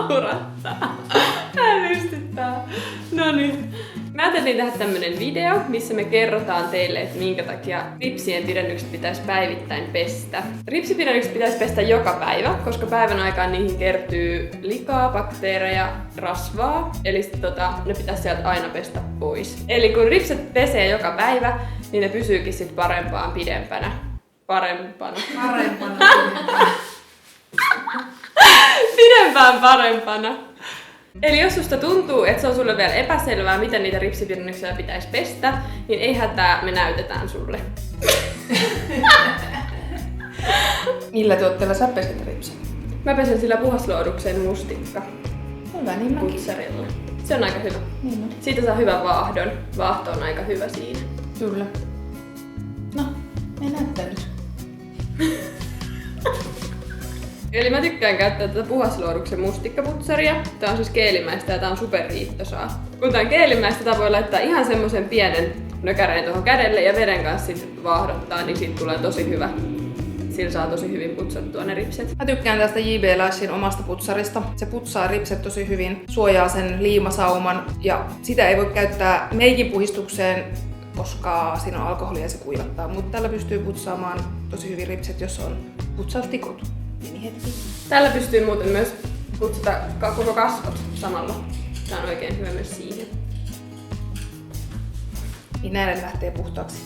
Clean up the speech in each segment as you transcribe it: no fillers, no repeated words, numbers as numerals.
naurattaa. Ällistyttää. No niin. Mä ajattelin tehdä tämmönen video, missä me kerrotaan teille, että minkä takia ripsien pidennykset pitäisi päivittäin pestä. Ripsipidennykset pitäisi pestä joka päivä, koska päivän aikaan niihin kertyy likaa, bakteereja, rasvaa. Eli ne pitäisi sieltä aina pestä pois. Eli kun ripset pesee joka päivä, niin ne pysyykin sit pidempänä. Parempana. Eli jos susta tuntuu, että se on sulle vielä epäselvää, miten niitä ripsipidennyksiä pitäisi pestä, niin ei hätää, me näytetään sulle. Millä tuotteella sä peset ripsit? Mä pesen sillä puhasluoduksen mustikka. Hyvä, niin mäkin. Putsarilla. Se on aika hyvä. Niin on. Siitä saa hyvän vaahdon. Vaahto on aika hyvä siinä. Kyllä. No, me näyttänyt. Eli mä tykkään käyttää tätä puhasluoduksen mustikkaputsaria. Tää on siis geelimäistä ja tää on superriittosaa. Kun tää on geelimäistä, tää voi laittaa ihan semmosen pienen nökäreen tuohon kädelle ja veden kanssa sit vaahdottaa, niin siitä tulee tosi hyvä. Sillä saa tosi hyvin putsattua ne ripset. Mä tykkään tästä J.B. Lashin omasta putsarista. Se putsaa ripset tosi hyvin, suojaa sen liimasauman ja sitä ei voi käyttää meikin puhistukseen, koska siinä on alkoholia ja se kuivattaa. Mutta tällä pystyy putsaamaan tosi hyvin ripset, jos on putsaustikut. Meni hetki. Tällä pystyy muuten myös putsata koko kasvot samalla. Tää on oikein hyvä myös siihen. Niin näin ne lähtee puhtaaksi.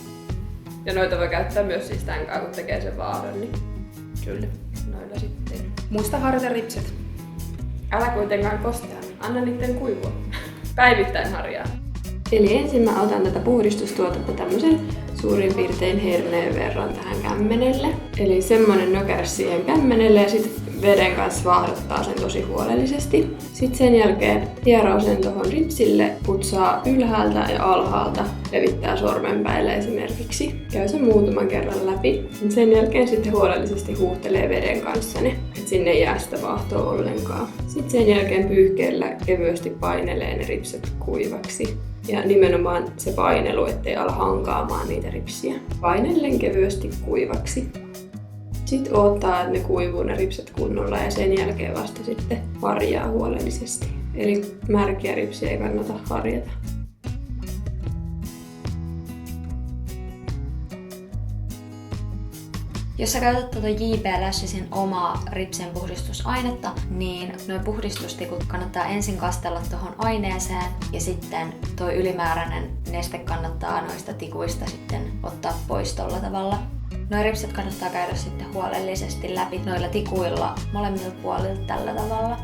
Ja noita voi käyttää myös siis tän kanssa, kun tekee sen vaahdon, niin Kyllä. noilla sitten. Muista harjata ripset. Älä kuitenkaan kostea. Anna niitten kuivua. Päivittäin harjaa. Eli ensin mä otan tätä puhdistustuotetta tämmösen suurin piirtein herneen verran tähän kämmenelle. Eli semmonen nökärs siihen kämmenelle ja sit veden kanssa vaahdottaa sen tosi huolellisesti. Sitten sen jälkeen hieroo sen tohon ripsille, putsaa ylhäältä ja alhaalta, levittää sormenpäille esimerkiksi. Käy sen muutaman kerran läpi. Sen jälkeen sitten huolellisesti huuhtelee veden kanssa ne, et sinne ei jää sitä vaahtoa ollenkaan. Sitten sen jälkeen pyyhkeellä kevyesti painelee ne ripset kuivaksi. Ja nimenomaan se painelu, ettei ala hankaamaan niitä ripsiä. Painellen kevyesti kuivaksi. Sitten odottaa, että ne kuivuu ne ripset kunnolla ja sen jälkeen vasta sitten harjaa huolellisesti. Eli märkiä ripsiä ei kannata harjata. Jos sä käytät tuota J.B. Lashisin omaa ripsien puhdistusainetta, niin nuo puhdistustikut kannattaa ensin kastella tuohon aineeseen ja sitten tuo ylimääräinen neste kannattaa noista tikuista sitten ottaa pois tolla tavalla. Nuo ripset kannattaa käydä sitten huolellisesti läpi noilla tikuilla molemmilta puolilta tällä tavalla.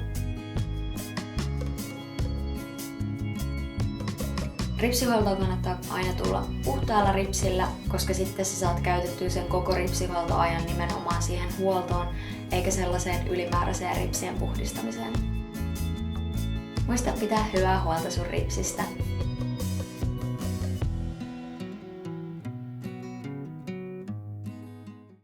Ripsihuoltoon kannattaa aina tulla puhtaalla ripsillä, koska sitten sä saat käytettyä sen koko ripsihuoltoajan nimenomaan siihen huoltoon, eikä sellaiseen ylimääräiseen ripsien puhdistamiseen. Muista pitää hyvää huolta sun ripsistä.